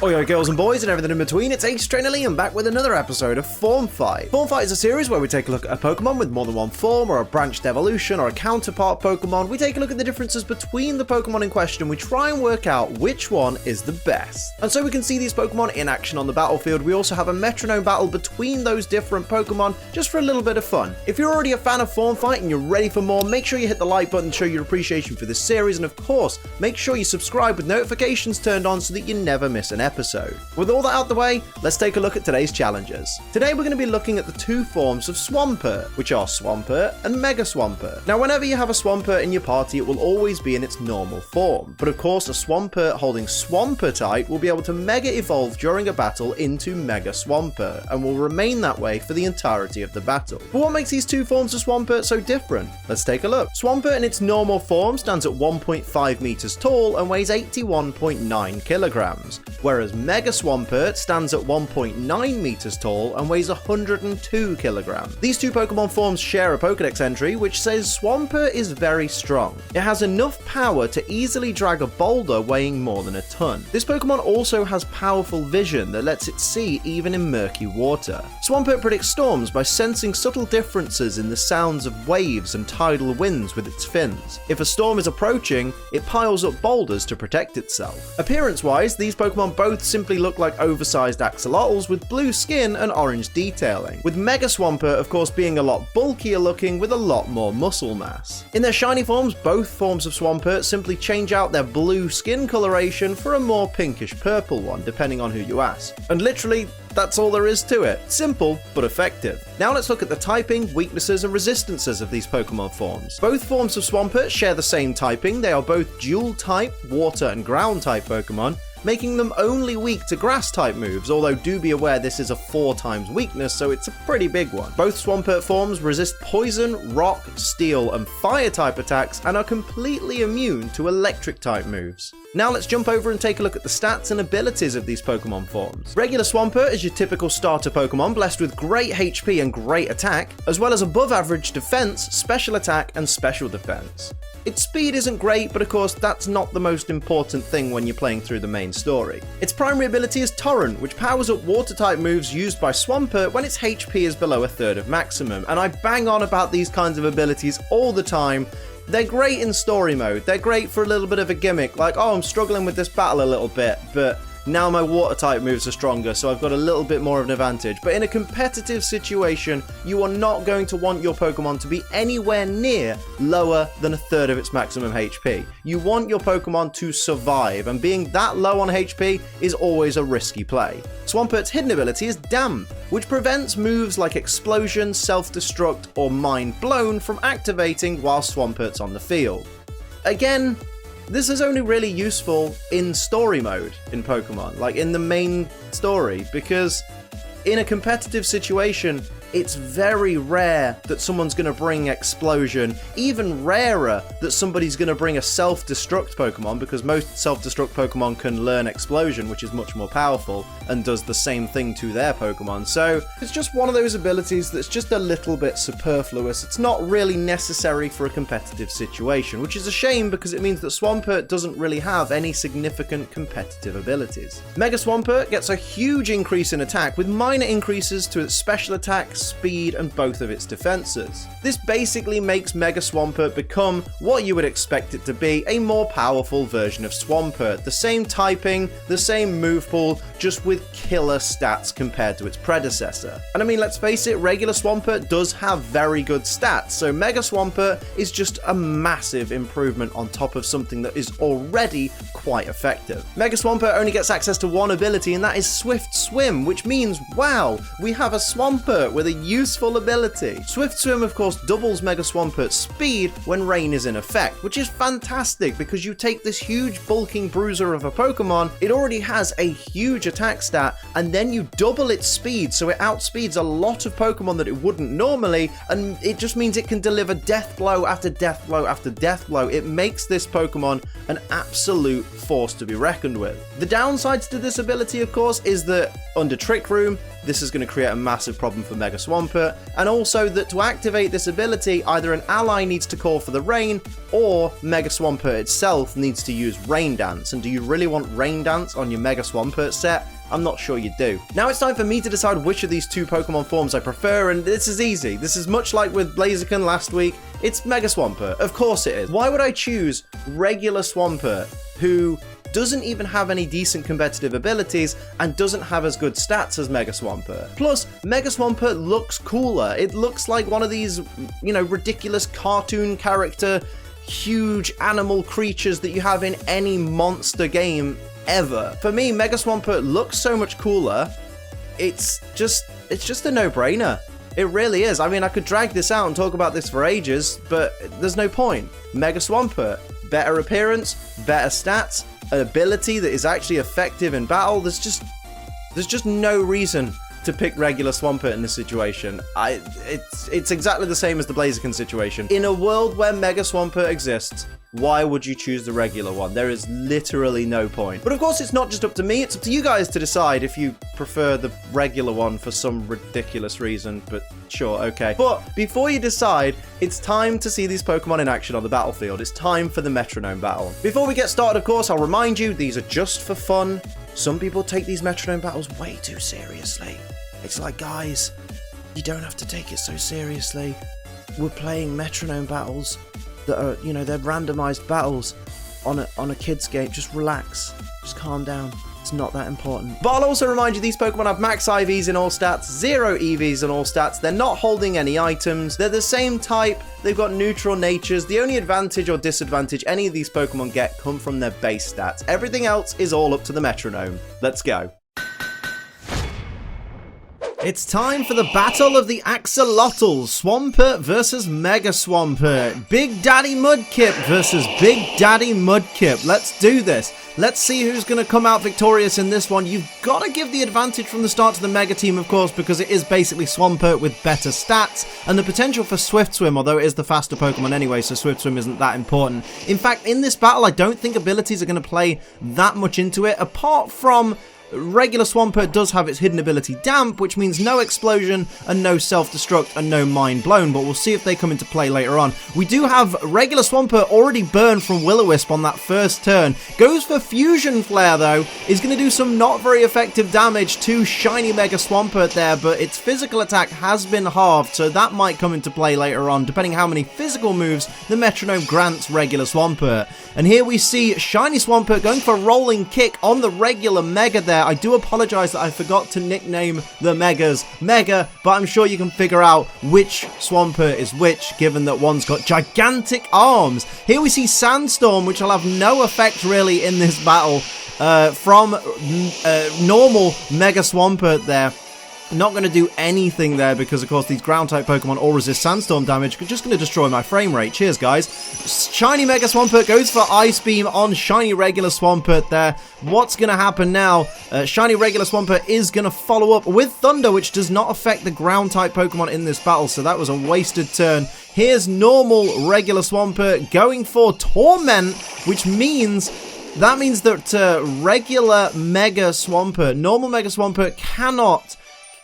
Oi girls and boys and everything in between, it's Ace Trainer Liam back with another episode of Form Fight. Form Fight is a series where we take a look at a Pokemon with more than one form, or a branched evolution, or a counterpart Pokemon. We take a look at the differences between the Pokemon in question, and we try and work out which one is the best. And so we can see these Pokemon in action on the battlefield. We also have a metronome battle between those different Pokemon, just for a little bit of fun. If you're already a fan of Form Fight and you're ready for more, make sure you hit the like button to show your appreciation for this series, and of course, make sure you subscribe with notifications turned on so that you never miss an episode. With all that out the way, let's take a look at today's challenges. Today we're going to be looking at the two forms of Swampert, which are Swampert and Mega Swampert. Now whenever you have a Swampert in your party, it will always be in its normal form, but of course a Swampert holding Swampertite will be able to Mega Evolve during a battle into Mega Swampert, and will remain that way for the entirety of the battle. But what makes these two forms of Swampert so different? Let's take a look. Swampert in its normal form stands at 1.5 meters tall and weighs 81.9 kilograms, whereas Mega Swampert stands at 1.9 meters tall and weighs 102 kilograms. These two Pokemon forms share a Pokédex entry which says Swampert is very strong. It has enough power to easily drag a boulder weighing more than a ton. This Pokemon also has powerful vision that lets it see even in murky water. Swampert predicts storms by sensing subtle differences in the sounds of waves and tidal winds with its fins. If a storm is approaching, it piles up boulders to protect itself. Appearance-wise, these Pokemon both simply look like oversized axolotls with blue skin and orange detailing, with Mega Swampert of course being a lot bulkier looking with a lot more muscle mass. In their shiny forms, both forms of Swampert simply change out their blue skin coloration for a more pinkish purple one, depending on who you ask. And literally, that's all there is to it. Simple, but effective. Now let's look at the typing, weaknesses, and resistances of these Pokemon forms. Both forms of Swampert share the same typing. They are both dual-type, water and ground-type Pokemon, making them only weak to grass-type moves, although do be aware this is a 4 times weakness, so it's a pretty big one. Both Swampert forms resist poison, rock, steel, and fire-type attacks, and are completely immune to electric-type moves. Now let's jump over and take a look at the stats and abilities of these Pokemon forms. Regular Swampert is your typical starter Pokemon, blessed with great HP and great attack, as well as above average defense, special attack, and special defense. Its speed isn't great, but of course that's not the most important thing when you're playing through the main story. Its primary ability is Torrent, which powers up water-type moves used by Swampert when its HP is below a third of maximum, and I bang on about these kinds of abilities all the time. They're great in story mode, they're great for a little bit of a gimmick, like, oh, I'm struggling with this battle a little bit, but now my water-type moves are stronger, so I've got a little bit more of an advantage. But in a competitive situation, you are not going to want your Pokemon to be anywhere near lower than a third of its maximum HP. You want your Pokemon to survive, and being that low on HP is always a risky play. Swampert's hidden ability is Damp, which prevents moves like Explosion, Self-Destruct, or Mind Blown from activating while Swampert's on the field. Again, this is only really useful in story mode in Pokemon, like in the main story, because in a competitive situation, it's very rare that someone's going to bring Explosion, even rarer that somebody's going to bring a self-destruct Pokemon, because most self-destruct Pokemon can learn Explosion, which is much more powerful, and does the same thing to their Pokemon. So it's just one of those abilities that's just a little bit superfluous. It's not really necessary for a competitive situation, which is a shame because it means that Swampert doesn't really have any significant competitive abilities. Mega Swampert gets a huge increase in attack with minor increases to its special attack, speed, and both of its defenses. This basically makes Mega Swampert become what you would expect it to be, a more powerful version of Swampert. The same typing, the same move pool, just with killer stats compared to its predecessor. And I mean, let's face it, regular Swampert does have very good stats, so Mega Swampert is just a massive improvement on top of something that is already quite effective. Mega Swampert only gets access to one ability, and that is Swift Swim, which means, wow, we have a Swampert with a useful ability. Swift Swim of course doubles Mega Swampert's speed when rain is in effect, which is fantastic because you take this huge bulking bruiser of a Pokemon, it already has a huge attack stat, and then you double its speed, so it outspeeds a lot of Pokemon that it wouldn't normally, and it just means it can deliver death blow after death blow after death blow. It makes this Pokemon an absolute force to be reckoned with. The downsides to this ability of course is that under Trick Room, this is going to create a massive problem for Mega Mega Swampert, and also that to activate this ability, either an ally needs to call for the rain, or Mega Swampert itself needs to use Rain Dance. And do you really want Rain Dance on your Mega Swampert set? I'm not sure you do. Now it's time for me to decide which of these two Pokemon forms I prefer, and this is easy. This is much like with Blaziken last week. It's Mega Swampert. Of course it is. Why would I choose regular Swampert, who doesn't even have any decent competitive abilities and doesn't have as good stats as Mega Swampert? Plus, Mega Swampert looks cooler. It looks like one of these, you know, ridiculous cartoon character, huge animal creatures that you have in any monster game ever. For me, Mega Swampert looks so much cooler. It's just a no-brainer. It really is. I mean, I could drag this out and talk about this for ages, but there's no point. Mega Swampert, better appearance, better stats, an ability that is actually effective in battle. There's just no reason to pick regular Swampert in this situation. It's exactly the same as the Blaziken situation. In a world where Mega Swampert exists, why would you choose the regular one? There is literally no point. But of course, it's not just up to me, it's up to you guys to decide if you prefer the regular one for some ridiculous reason, but sure, okay. But before you decide, it's time to see these Pokemon in action on the battlefield. It's time for the Metronome battle. Before we get started, of course, I'll remind you, these are just for fun. Some people take these Metronome battles way too seriously. It's like, guys, you don't have to take it so seriously. We're playing Metronome battles that are, you know, they're randomized battles on a kid's game. Just relax. Just calm down. It's not that important. But I'll also remind you, these Pokemon have max IVs in all stats, 0 EVs in all stats. They're not holding any items. They're the same type. They've got neutral natures. The only advantage or disadvantage any of these Pokemon get come from their base stats. Everything else is all up to the Metronome. Let's go. It's time for the battle of the Axolotls, Swampert versus Mega Swampert. Big Daddy Mudkip versus Big Daddy Mudkip. Let's do this. Let's see who's going to come out victorious in this one. You've got to give the advantage from the start to the Mega team, of course, because it is basically Swampert with better stats and the potential for Swift Swim, although it is the faster Pokemon anyway, so Swift Swim isn't that important. In fact, in this battle, I don't think abilities are going to play that much into it, apart from regular Swampert does have its hidden ability Damp, which means no explosion and no self-destruct and no mind blown, but we'll see if they come into play later on. We do have regular Swampert already burned from Will-O-Wisp on that first turn. Goes for Fusion Flare though, is going to do some not very effective damage to shiny Mega Swampert there, but its physical attack has been halved, so that might come into play later on, depending how many physical moves the Metronome grants regular Swampert. And here we see shiny Swampert going for Rolling Kick on the regular Mega there. I do apologize that I forgot to nickname the Megas Mega, but I'm sure you can figure out which Swampert is which, given that one's got gigantic arms. Here we see Sandstorm, which will have no effect really in this battle from normal Mega Swampert there. Not going to do anything there because, of course, these ground-type Pokemon all resist Sandstorm damage. Just going to destroy my frame rate. Cheers, guys. Shiny Mega Swampert goes for Ice Beam on shiny regular Swampert there. What's going to happen now? Shiny regular Swampert is going to follow up with Thunder, which does not affect the ground-type Pokemon in this battle, so that was a wasted turn. Here's normal regular Swampert going for Torment, which means that regular Mega Swampert, normal Mega Swampert, cannot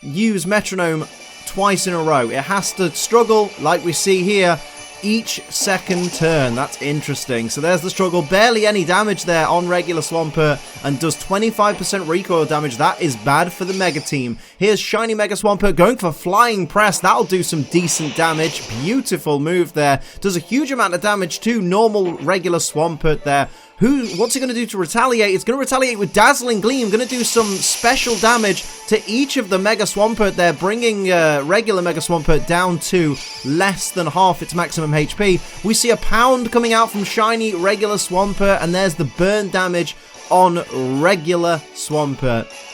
use Metronome twice in a row. It has to struggle, like we see here, each second turn. That's interesting. So there's the struggle. Barely any damage there on regular Swampert, and does 25% recoil damage. That is bad for the Mega team. Here's shiny Mega Swampert going for Flying Press. That'll do some decent damage. Beautiful move there. Does a huge amount of damage to normal regular Swampert there. What's he going to do to retaliate? It's going to retaliate with Dazzling Gleam. Going to do some special damage to each of the Mega Swampert there, bringing regular Mega Swampert down to less than half its maximum HP. We see a Pound coming out from shiny regular Swampert, and there's the burn damage on regular Swampert.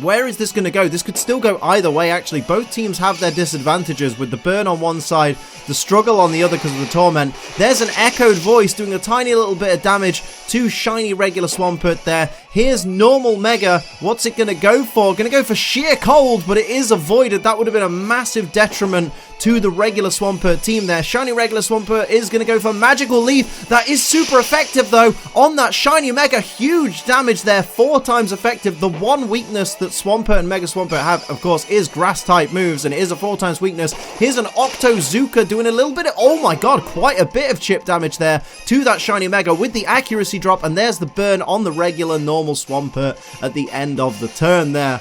Where is this going to go? This could still go either way, actually. Both teams have their disadvantages, with the burn on one side, the struggle on the other because of the Torment. There's an Echoed Voice doing a tiny little bit of damage to shiny regular Swampert there. Here's normal Mega. What's it going to go for? Going to go for Sheer Cold, but it is avoided. That would have been a massive detriment to the regular Swampert team there. Shiny regular Swampert is going to go for Magical Leaf. That is super effective, though, on that Shiny Mega. Huge damage there, 4 times effective. The one weakness that Swampert and Mega Swampert have, of course, is Grass-type moves, and it is a 4 times weakness. Here's an Octozooka doing a little bit of, oh my god, quite a bit of chip damage there to that Shiny Mega with the accuracy drop, and there's the burn on the regular normal Swampert at the end of the turn there.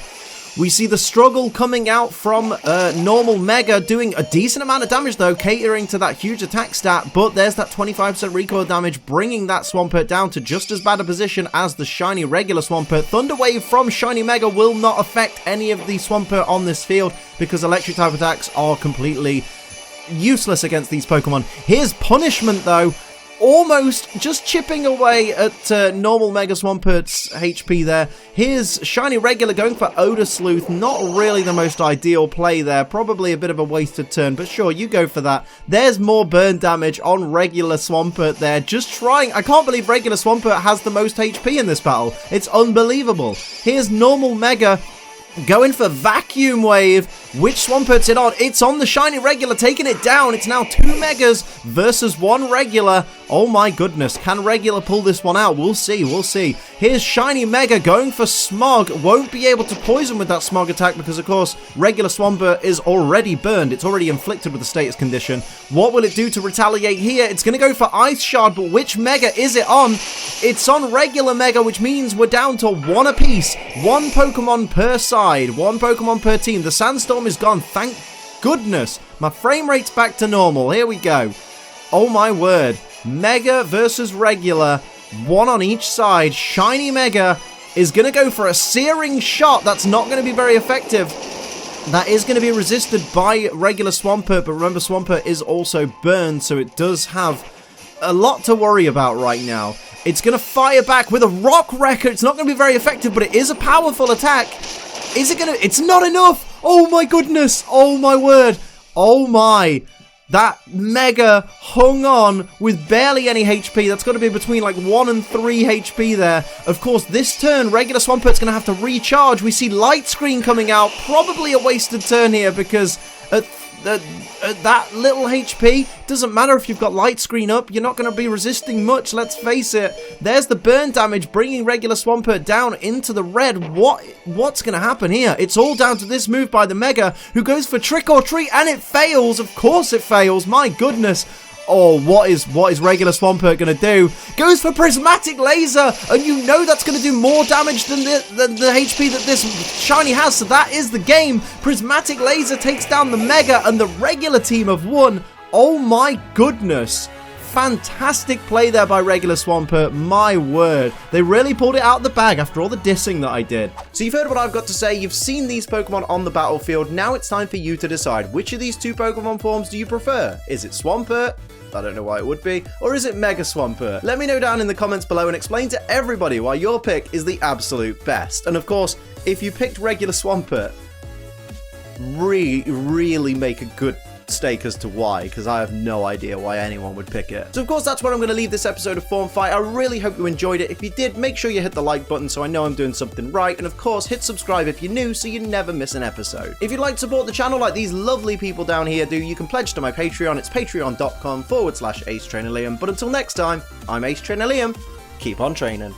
We see the struggle coming out from normal Mega, doing a decent amount of damage though, catering to that huge attack stat, but there's that 25% recoil damage, bringing that Swampert down to just as bad a position as the shiny regular Swampert. Thunder Wave from Shiny Mega will not affect any of the Swampert on this field, because electric type attacks are completely useless against these Pokemon. Here's Punishment though, almost just chipping away at normal Mega Swampert's HP there. Here's Shiny Regular going for Odor Sleuth. Not really the most ideal play there. Probably a bit of a wasted turn, but sure, you go for that. There's more burn damage on regular Swampert there. Just trying. I can't believe regular Swampert has the most HP in this battle. It's unbelievable. Here's normal Mega going for Vacuum Wave. Which Swampert's it on? It's on the Shiny Regular, taking it down. It's now 2 Megas versus 1 Regular. Oh my goodness, can Regular pull this one out? We'll see, we'll see. Here's Shiny Mega going for Smog. Won't be able to poison with that Smog attack because, of course, regular Swampert is already burned. It's already inflicted with the status condition. What will it do to retaliate here? It's going to go for Ice Shard, but which Mega is it on? It's on regular Mega, which means we're down to 1 apiece. 1 Pokemon per side, 1 Pokemon per team. The Sandstorm is gone, thank goodness. My frame rate's back to normal. Here we go. Oh my word. Mega versus regular, 1 on each side. Shiny Mega is going to go for a Searing Shot. That's not going to be very effective. That is going to be resisted by regular Swampert, but remember, Swampert is also burned, so it does have a lot to worry about right now. It's going to fire back with a Rock Wrecker. It's not going to be very effective, but it is a powerful attack. Is it going to... It's not enough! Oh my goodness! Oh my word! Oh my... That Mega hung on with barely any HP. That's got to be between like 1 and 3 HP there. Of course, this turn, regular Swampert's going to have to recharge. We see Light Screen coming out. Probably a wasted turn here because at that little HP, doesn't matter if you've got Light Screen up. You're not going to be resisting much, let's face it. There's the burn damage, bringing regular Swampert down into the red. What's going to happen here? It's all down to this move by the Mega, who goes for Trick or Treat, and it fails. Of course it fails. My goodness. Oh, what is regular Swampert going to do? Goes for Prismatic Laser, and you know that's going to do more damage than the HP that this Shiny has, so that is the game. Prismatic Laser takes down the Mega, and the regular team have won. Oh my goodness. Fantastic play there by regular Swampert, my word. They really pulled it out of the bag after all the dissing that I did. So you've heard what I've got to say, you've seen these Pokemon on the battlefield, now it's time for you to decide which of these 2 Pokemon forms do you prefer? Is it Swampert? I don't know why it would be. Or is it Mega Swampert? Let me know down in the comments below and explain to everybody why your pick is the absolute best. And of course, if you picked regular Swampert, really make a good stake as to why, because I have no idea why anyone would pick it. So of course, that's where I'm going to leave this episode of Form Fight. I really hope you enjoyed it. If you did, make sure you hit the like button so I know I'm doing something right, and of course hit subscribe if you're new so you never miss an episode. If you'd like to support the channel like these lovely people down here do, you can pledge to my Patreon. It's patreon.com/AceTrainerLiam. But until next time, I'm Ace Trainer Liam. Keep on training.